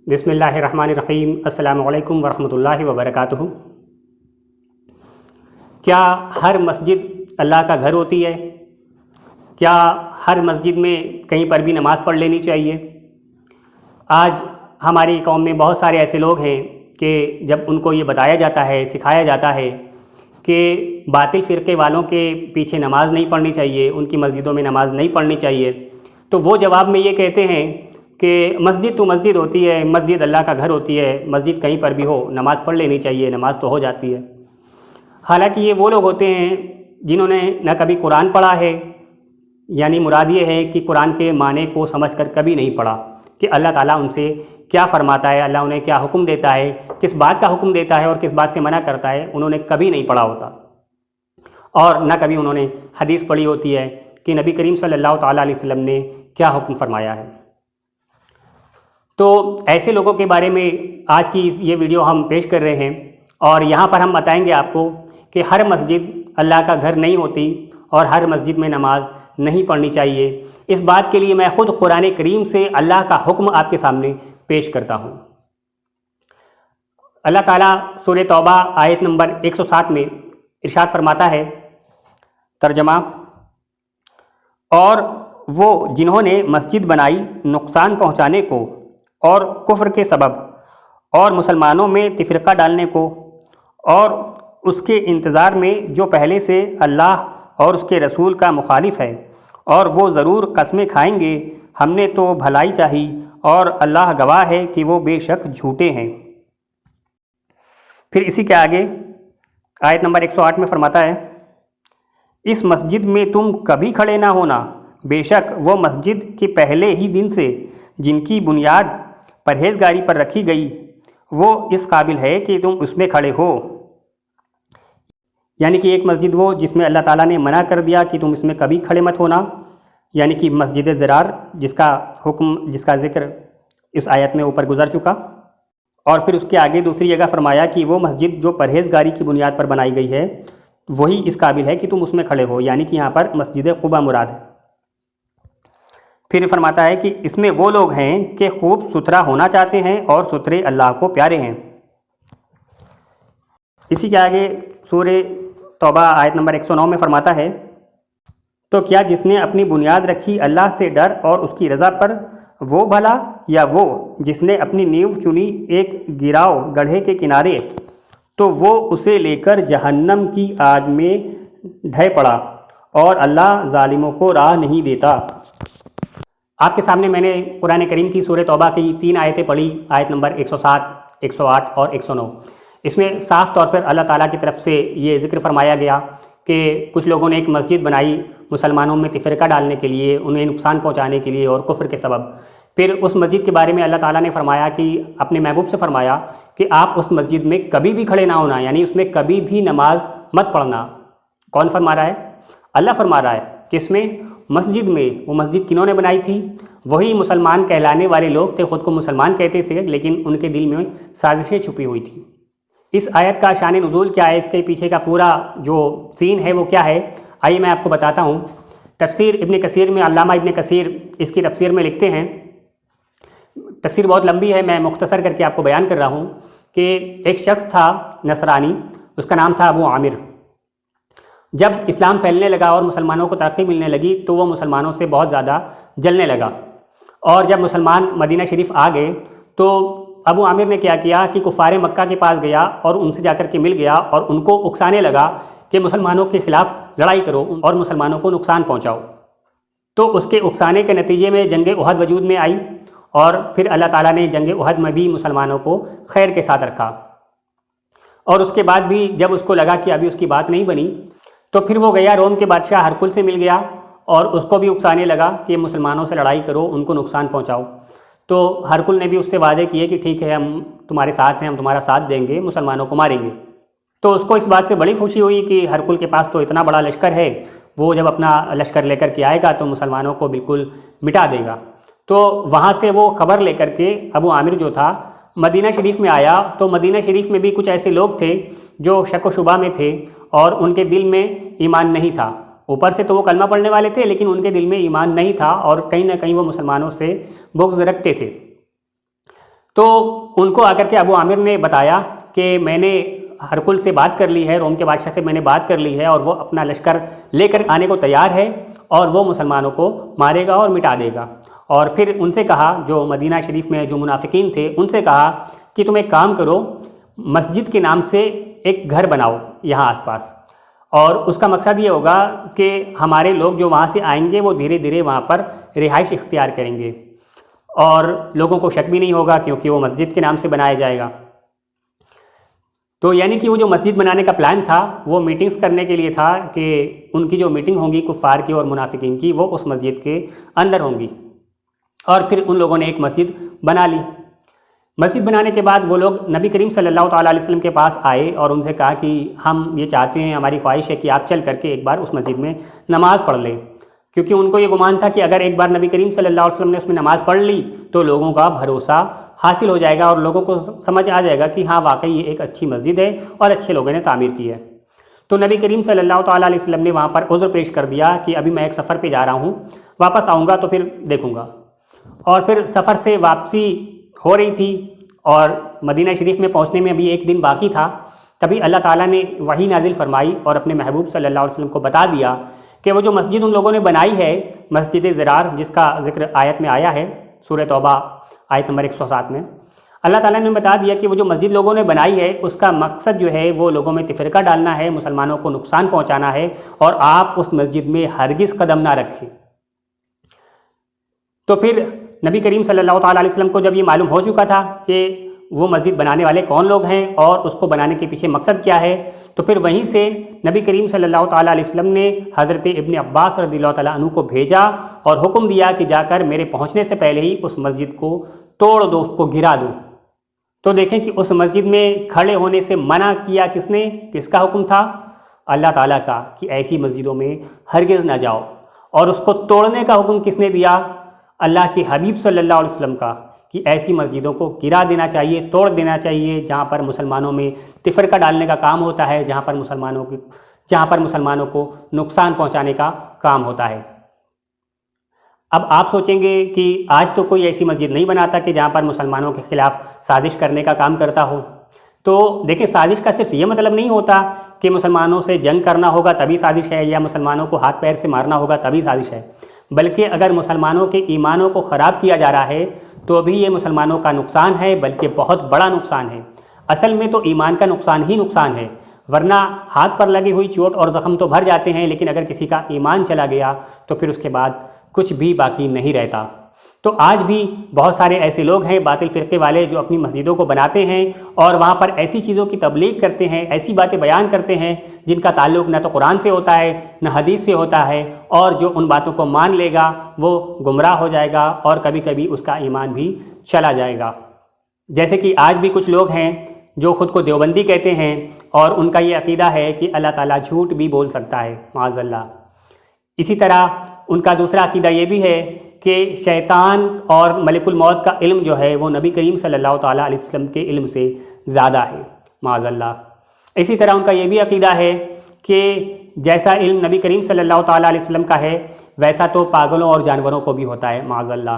بسم اللہ الرحمن الرحیم۔ السلام علیکم ورحمۃ اللہ وبرکاتہ۔ کیا ہر مسجد اللہ کا گھر ہوتی ہے؟ کیا ہر مسجد میں کہیں پر بھی نماز پڑھ لینی چاہیے؟ آج ہماری قوم میں بہت سارے ایسے لوگ ہیں کہ جب ان کو یہ بتایا جاتا ہے، سکھایا جاتا ہے کہ باطل فرقے والوں کے پیچھے نماز نہیں پڑھنی چاہیے، ان کی مسجدوں میں نماز نہیں پڑھنی چاہیے، تو وہ جواب میں یہ کہتے ہیں کہ مسجد تو مسجد ہوتی ہے، مسجد اللہ کا گھر ہوتی ہے، مسجد کہیں پر بھی ہو نماز پڑھ لینی چاہیے، نماز تو ہو جاتی ہے۔ حالانکہ یہ وہ لوگ ہوتے ہیں جنہوں نے نہ کبھی قرآن پڑھا ہے، یعنی مراد یہ ہے کہ قرآن کے معنی کو سمجھ کر کبھی نہیں پڑھا کہ اللہ تعالیٰ ان سے کیا فرماتا ہے، اللہ انہیں کیا حکم دیتا ہے، کس بات کا حکم دیتا ہے اور کس بات سے منع کرتا ہے، انہوں نے کبھی نہیں پڑھا ہوتا، اور نہ کبھی انہوں نے حدیث پڑھی ہوتی ہے کہ نبی کریم صلی اللہ تعالیٰ علیہ وسلم نے کیا حکم فرمایا ہے۔ تو ایسے لوگوں کے بارے میں آج کی یہ ویڈیو ہم پیش کر رہے ہیں، اور یہاں پر ہم بتائیں گے آپ کو کہ ہر مسجد اللہ کا گھر نہیں ہوتی اور ہر مسجد میں نماز نہیں پڑھنی چاہیے۔ اس بات کے لیے میں خود قرآن کریم سے اللہ کا حکم آپ کے سامنے پیش کرتا ہوں۔ اللہ تعالیٰ سورہ توبہ آیت نمبر 107 میں ارشاد فرماتا ہے، ترجمہ: اور وہ جنہوں نے مسجد بنائی نقصان پہنچانے کو اور کفر کے سبب، اور مسلمانوں میں تفرقہ ڈالنے کو، اور اس کے انتظار میں جو پہلے سے اللہ اور اس کے رسول کا مخالف ہے، اور وہ ضرور قسمیں کھائیں گے ہم نے تو بھلائی چاہی، اور اللہ گواہ ہے کہ وہ بے شک جھوٹے ہیں۔ پھر اسی کے آگے آیت نمبر 108 میں فرماتا ہے، اس مسجد میں تم کبھی کھڑے نہ ہونا، بے شک وہ مسجد کے پہلے ہی دن سے جن کی بنیاد پرہیزگاری پر رکھی گئی، وہ اس قابل ہے کہ تم اس میں کھڑے ہو۔ یعنی کہ ایک مسجد وہ جس میں اللہ تعالیٰ نے منع کر دیا کہ تم اس میں کبھی کھڑے مت ہونا، یعنی کہ مسجد ضرار، جس کا حکم، جس کا ذکر اس آیت میں اوپر گزر چکا۔ اور پھر اس کے آگے دوسری جگہ فرمایا کہ وہ مسجد جو پرہیزگاری کی بنیاد پر بنائی گئی ہے وہی اس قابل ہے کہ تم اس میں کھڑے ہو، یعنی کہ یہاں پر مسجد قباء مراد ہے۔ پھر فرماتا ہے کہ اس میں وہ لوگ ہیں کہ خوب ستھرا ہونا چاہتے ہیں اور ستھرے اللہ کو پیارے ہیں۔ اسی کے آگے سورہ توبہ آیت نمبر 109 میں فرماتا ہے، تو کیا جس نے اپنی بنیاد رکھی اللہ سے ڈر اور اس کی رضا پر، وہ بھلا، یا وہ جس نے اپنی نیو چنی ایک گراؤ گڑھے کے کنارے، تو وہ اسے لے کر جہنم کی آگ میں ڈھہ پڑا، اور اللہ ظالموں کو راہ نہیں دیتا۔ آپ کے سامنے میں نے قرآن کریم کی سورہ توبہ کی 3 آیتیں پڑھی، آیت نمبر 107، 108 اور 109۔ اس میں صاف طور پر اللہ تعالیٰ کی طرف سے یہ ذکر فرمایا گیا کہ کچھ لوگوں نے ایک مسجد بنائی مسلمانوں میں تفرقہ ڈالنے کے لیے، انہیں نقصان پہنچانے کے لیے اور کفر کے سبب۔ پھر اس مسجد کے بارے میں اللہ تعالیٰ نے فرمایا کہ اپنے محبوب سے فرمایا کہ آپ اس مسجد میں کبھی بھی کھڑے نہ ہونا، یعنی اس میں کبھی بھی نماز مت پڑھنا۔ کون فرما رہا ہے؟ اللہ فرما رہا ہے۔ کس میں؟ مسجد میں۔ وہ مسجد کنہوں نے بنائی تھی؟ وہی مسلمان کہلانے والے لوگ تھے، خود کو مسلمان کہتے تھے، لیکن ان کے دل میں سازشیں چھپی ہوئی تھیں۔ اس آیت کا شان نزول کیا ہے، اس کے پیچھے کا پورا جو سین ہے وہ کیا ہے، آئیے میں آپ کو بتاتا ہوں۔ تفسیر ابن کثیر میں علامہ ابن کثیر اس کی تفسیر میں لکھتے ہیں، تفسیر بہت لمبی ہے، میں مختصر کر کے آپ کو بیان کر رہا ہوں، کہ ایک شخص تھا نصرانی، اس کا نام تھا ابو عامر۔ جب اسلام پھیلنے لگا اور مسلمانوں کو ترقی ملنے لگی تو وہ مسلمانوں سے بہت زیادہ جلنے لگا، اور جب مسلمان مدینہ شریف آ گئے تو ابو عامر نے کیا کیا کہ کفار مکہ کے پاس گیا اور ان سے جا کر کے مل گیا اور ان کو اکسانے لگا کہ مسلمانوں کے خلاف لڑائی کرو اور مسلمانوں کو نقصان پہنچاؤ۔ تو اس کے اکسانے کے نتیجے میں جنگ احد وجود میں آئی، اور پھر اللہ تعالیٰ نے جنگ احد میں بھی مسلمانوں کو خیر کے ساتھ رکھا، اور اس کے بعد بھی جب اس کو لگا کہ ابھی اس کی بات نہیں بنی تو پھر وہ گیا روم کے بادشاہ ہرقل سے مل گیا اور اس کو بھی اکسانے لگا کہ مسلمانوں سے لڑائی کرو، ان کو نقصان پہنچاؤ۔ تو ہرقل نے بھی اس سے وعدے کیے کہ ٹھیک ہے، ہم تمہارے ساتھ ہیں، ہم تمہارا ساتھ دیں گے، مسلمانوں کو ماریں گے۔ تو اس کو اس بات سے بڑی خوشی ہوئی کہ ہرقل کے پاس تو اتنا بڑا لشکر ہے، وہ جب اپنا لشکر لے کر کے آئے گا تو مسلمانوں کو بالکل مٹا دے گا۔ تو وہاں سے وہ خبر لے کر کے ابو عامر جو تھا مدینہ شریف میں آیا، تو مدینہ شریف میں بھی کچھ ایسے لوگ تھے جو شک و شبہ میں تھے اور ان کے دل میں ایمان نہیں تھا۔ اوپر سے تو وہ کلمہ پڑھنے والے تھے لیکن ان کے دل میں ایمان نہیں تھا، اور کہیں نہ کہیں وہ مسلمانوں سے بغض رکھتے تھے۔ تو ان کو آ کر کے ابو عامر نے بتایا کہ میں نے ہرکل سے بات کر لی ہے، روم کے بادشاہ سے میں نے بات کر لی ہے، اور وہ اپنا لشکر لے کر آنے کو تیار ہے، اور وہ مسلمانوں کو مارے گا اور مٹا دے گا۔ اور پھر ان سے کہا، جو مدینہ شریف میں جو منافقین تھے ان سے کہا کہ تم ایک کام کرو، مسجد کے نام سے ایک گھر بناؤ یہاں آس پاس، اور اس کا مقصد یہ ہوگا کہ ہمارے لوگ جو وہاں سے آئیں گے وہ دھیرے دھیرے وہاں پر رہائش اختیار کریں گے، اور لوگوں کو شک بھی نہیں ہوگا کیونکہ وہ مسجد کے نام سے بنایا جائے گا۔ تو یعنی کہ وہ جو مسجد بنانے کا پلان تھا وہ میٹنگز کرنے کے لیے تھا کہ ان کی جو میٹنگ ہوں گی کفار کی اور منافقین کی وہ اس مسجد کے اندر ہوں گی، اور پھر ان لوگوں نے ایک مسجد بنا لی۔ مسجد بنانے کے بعد وہ لوگ نبی کریم صلی اللہ تعالیٰ علیہ وسلم کے پاس آئے اور ان سے کہا کہ ہم یہ چاہتے ہیں، ہماری خواہش ہے کہ آپ چل کر کے ایک بار اس مسجد میں نماز پڑھ لیں، کیونکہ ان کو یہ گمان تھا کہ اگر ایک بار نبی کریم صلی اللہ علیہ وسلم نے اس میں نماز پڑھ لی تو لوگوں کا بھروسہ حاصل ہو جائے گا اور لوگوں کو سمجھ آ جائے گا کہ ہاں واقعی یہ ایک اچھی مسجد ہے اور اچھے لوگوں نے تعمیر کی ہے۔ تو نبی کریم صلی اللہ تعالیٰ علیہ وسلم نے وہاں پر عذر پیش کر دیا کہ ابھی میں ایک سفر پہ جا رہا ہوں، واپس آؤں گا تو پھر دیکھوں گا۔ اور پھر سفر سے واپسی ہو رہی تھی اور مدینہ شریف میں پہنچنے میں ابھی ایک دن باقی تھا، تبھی اللہ تعالیٰ نے وحی نازل فرمائی اور اپنے محبوب صلی اللہ علیہ وسلم کو بتا دیا کہ وہ جو مسجد ان لوگوں نے بنائی ہے، مسجد زرار، جس کا ذکر آیت میں آیا ہے سورہ توبہ آیت نمبر 107 میں، اللہ تعالیٰ نے بتا دیا کہ وہ جو مسجد لوگوں نے بنائی ہے اس کا مقصد جو ہے وہ لوگوں میں تفرقہ ڈالنا ہے، مسلمانوں کو نقصان پہنچانا ہے، اور آپ اس مسجد میں ہرگز قدم نہ رکھیں۔ تو پھر نبی کریم صلی اللہ تعالیٰ علیہ وسلم کو جب یہ معلوم ہو چکا تھا کہ وہ مسجد بنانے والے کون لوگ ہیں اور اس کو بنانے کے پیچھے مقصد کیا ہے، تو پھر وہیں سے نبی کریم صلی اللہ تعالیٰ علیہ وسلم نے حضرت ابن عباس رضی اللہ تعالیٰ عنہ کو بھیجا اور حکم دیا کہ جا کر میرے پہنچنے سے پہلے ہی اس مسجد کو توڑ دو، اس کو گرا دو۔ تو دیکھیں کہ اس مسجد میں کھڑے ہونے سے منع کیا کس نے، کس کا حکم تھا؟ اللہ تعالیٰ کا، کہ ایسی مسجدوں میں ہرگز نہ جاؤ۔ اور اس کو توڑنے کا حکم کس نے دیا؟ اللہ کے حبیب صلی اللہ علیہ وسلم کا، کہ ایسی مسجدوں کو گرا دینا چاہیے، توڑ دینا چاہیے جہاں پر مسلمانوں میں تفرقہ ڈالنے کا کام ہوتا ہے، جہاں پر مسلمانوں کو نقصان پہنچانے کا کام ہوتا ہے۔ اب آپ سوچیں گے کہ آج تو کوئی ایسی مسجد نہیں بناتا کہ جہاں پر مسلمانوں کے خلاف سازش کرنے کا کام کرتا ہو۔ تو دیکھیں، سازش کا صرف یہ مطلب نہیں ہوتا کہ مسلمانوں سے جنگ کرنا ہوگا تبھی سازش ہے، یا مسلمانوں کو ہاتھ پیر سے مارنا ہوگا تبھی سازش ہے، بلکہ اگر مسلمانوں کے ایمانوں کو خراب کیا جا رہا ہے تو بھی یہ مسلمانوں کا نقصان ہے، بلکہ بہت بڑا نقصان ہے۔ اصل میں تو ایمان کا نقصان ہی نقصان ہے، ورنہ ہاتھ پر لگی ہوئی چوٹ اور زخم تو بھر جاتے ہیں، لیکن اگر کسی کا ایمان چلا گیا تو پھر اس کے بعد کچھ بھی باقی نہیں رہتا۔ تو آج بھی بہت سارے ایسے لوگ ہیں باطل فرقے والے جو اپنی مسجدوں کو بناتے ہیں اور وہاں پر ایسی چیزوں کی تبلیغ کرتے ہیں، ایسی باتیں بیان کرتے ہیں جن کا تعلق نہ تو قرآن سے ہوتا ہے نہ حدیث سے ہوتا ہے، اور جو ان باتوں کو مان لے گا وہ گمراہ ہو جائے گا اور کبھی کبھی اس کا ایمان بھی چلا جائے گا۔ جیسے کہ آج بھی کچھ لوگ ہیں جو خود کو دیوبندی کہتے ہیں اور ان کا یہ عقیدہ ہے کہ اللہ تعالیٰ جھوٹ بھی بول سکتا ہے، معاذ اللہ۔ اسی طرح ان کا دوسرا عقیدہ یہ بھی ہے کہ شیطان اور ملک الموت کا علم جو ہے وہ نبی کریم صلی اللہ تعالیٰ علیہ وسلم کے علم سے زیادہ ہے، معاذ اللہ۔ اسی طرح ان کا یہ بھی عقیدہ ہے کہ جیسا علم نبی کریم صلی اللہ تعالیٰ علیہ وسلم کا ہے ویسا تو پاگلوں اور جانوروں کو بھی ہوتا ہے، معاذ اللہ۔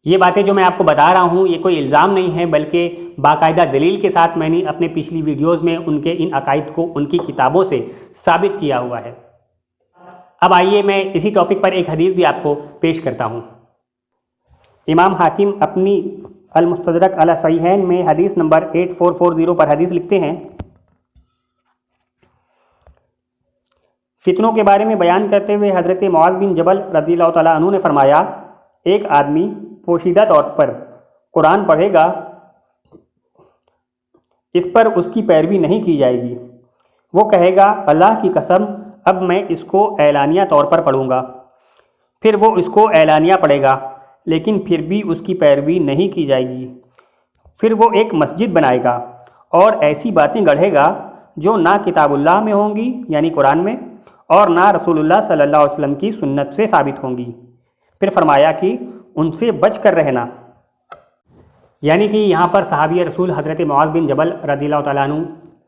یہ باتیں جو میں آپ کو بتا رہا ہوں یہ کوئی الزام نہیں ہے، بلکہ باقاعدہ دلیل کے ساتھ میں نے اپنے پچھلی ویڈیوز میں ان کے ان عقائد کو ان کی کتابوں سے ثابت کیا ہوا ہے۔ اب آئیے میں اسی ٹاپک پر ایک حدیث بھی آپ کو پیش کرتا ہوں۔ امام حاکم اپنی المستدرک علی صحیحین میں حدیث نمبر 8440 پر حدیث لکھتے ہیں، فتنوں کے بارے میں بیان کرتے ہوئے حضرت معاذ بن جبل رضی اللہ تعالیٰ عنہ نے فرمایا، ایک آدمی پوشیدہ طور پر قرآن پڑھے گا، اس پر اس کی پیروی نہیں کی جائے گی۔ وہ کہے گا، اللہ کی قسم اب میں اس کو اعلانیہ طور پر پڑھوں گا، پھر وہ اس کو اعلانیہ پڑھے گا، لیکن پھر بھی اس کی پیروی نہیں کی جائے گی۔ پھر وہ ایک مسجد بنائے گا اور ایسی باتیں گڑھے گا جو نہ کتاب اللہ میں ہوں گی یعنی قرآن میں، اور نہ رسول اللہ صلی اللہ علیہ وسلم کی سنت سے ثابت ہوں گی۔ پھر فرمایا کہ ان سے بچ کر رہنا۔ یعنی کہ یہاں پر صحابی رسول حضرت معاذ بن جبل رضی اللہ تعالیٰ عنہ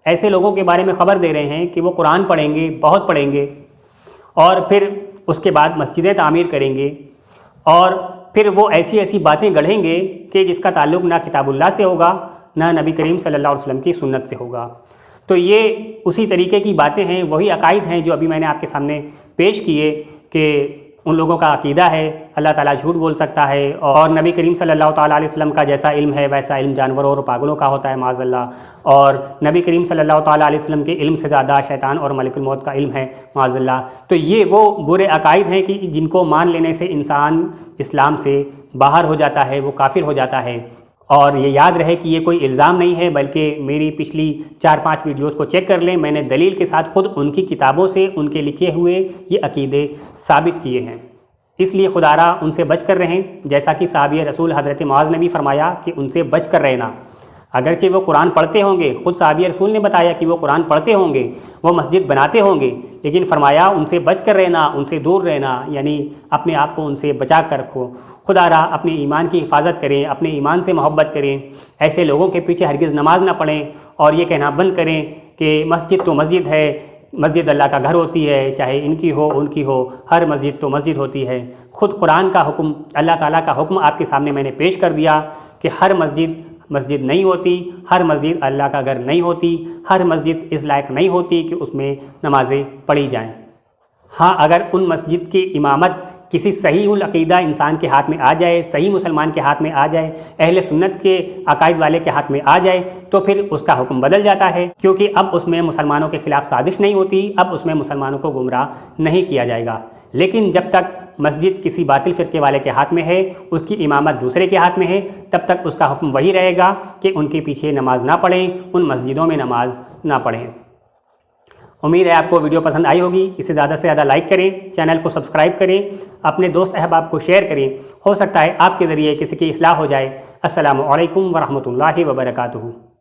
ایسے لوگوں کے بارے میں خبر دے رہے ہیں کہ وہ قرآن پڑھیں گے، بہت پڑھیں گے، اور پھر اس کے بعد مسجدیں تعمیر کریں گے، اور پھر وہ ایسی ایسی باتیں گڑھیں گے کہ جس کا تعلق نہ کتاب اللہ سے ہوگا نہ نبی کریم صلی اللہ علیہ وسلم کی سنت سے ہوگا۔ تو یہ اسی طریقے کی باتیں ہیں، وہی عقائد ہیں جو ابھی میں نے آپ کے سامنے پیش کیے کہ ان لوگوں کا عقیدہ ہے اللہ تعالیٰ جھوٹ بول سکتا ہے، اور نبی کریم صلی اللہ تعالیٰ علیہ وسلم کا جیسا علم ہے ویسا علم جانوروں اور پاگلوں کا ہوتا ہے معاذ اللہ، اور نبی کریم صلی اللہ تعالیٰ علیہ وسلم کے علم سے زیادہ شیطان اور ملک الموت کا علم ہے معاذ اللہ۔ تو یہ وہ برے عقائد ہیں کہ جن کو مان لینے سے انسان اسلام سے باہر ہو جاتا ہے، وہ کافر ہو جاتا ہے۔ اور یہ یاد رہے کہ یہ کوئی الزام نہیں ہے، بلکہ میری پچھلی 4-5 ویڈیوز کو چیک کر لیں، میں نے دلیل کے ساتھ خود ان کی کتابوں سے ان کے لکھے ہوئے یہ عقیدے ثابت کیے ہیں۔ اس لیے خدا را ان سے بچ کر رہیں، جیسا کہ صحابی رسول حضرت معاذ نے بھی فرمایا کہ ان سے بچ کر رہنا۔ اگرچہ وہ قرآن پڑھتے ہوں گے، خود صحابی رسول نے بتایا کہ وہ قرآن پڑھتے ہوں گے، وہ مسجد بناتے ہوں گے، لیکن فرمایا ان سے بچ کر رہنا، ان سے دور رہنا، یعنی اپنے آپ کو ان سے بچا کر رکھو۔ خدا را اپنے ایمان کی حفاظت کریں، اپنے ایمان سے محبت کریں، ایسے لوگوں کے پیچھے ہرگز نماز نہ پڑھیں اور یہ کہنا بند کریں کہ مسجد تو مسجد ہے، مسجد اللہ کا گھر ہوتی ہے، چاہے ان کی ہو ان کی ہو، ہر مسجد تو مسجد ہوتی ہے۔ خود قرآن کا حکم، اللہ تعالیٰ کا حکم آپ کے سامنے میں نے پیش کر دیا کہ ہر مسجد مسجد نہیں ہوتی، ہر مسجد اللہ کا گھر نہیں ہوتی، ہر مسجد اس لائق نہیں ہوتی کہ اس میں نمازیں پڑھی جائیں۔ ہاں، اگر ان مسجد کی امامت کسی صحیح العقیدہ انسان کے ہاتھ میں آ جائے، صحیح مسلمان کے ہاتھ میں آ جائے، اہل سنت کے عقائد والے کے ہاتھ میں آ جائے، تو پھر اس کا حکم بدل جاتا ہے، کیونکہ اب اس میں مسلمانوں کے خلاف سازش نہیں ہوتی، اب اس میں مسلمانوں کو گمراہ نہیں کیا جائے گا۔ لیکن جب تک مسجد کسی باطل فرقے والے کے ہاتھ میں ہے، اس کی امامت دوسرے کے ہاتھ میں ہے، تب تک اس کا حکم وہی رہے گا کہ ان کے پیچھے نماز نہ پڑھیں، ان مسجدوں میں نماز نہ پڑھیں۔ امید ہے آپ کو ویڈیو پسند آئی ہوگی، اسے زیادہ سے زیادہ لائک کریں، چینل کو سبسکرائب کریں، اپنے دوست احباب کو شیئر کریں، ہو سکتا ہے آپ کے ذریعے کسی کی اصلاح ہو جائے۔ السلام علیکم ورحمۃ اللہ وبرکاتہ۔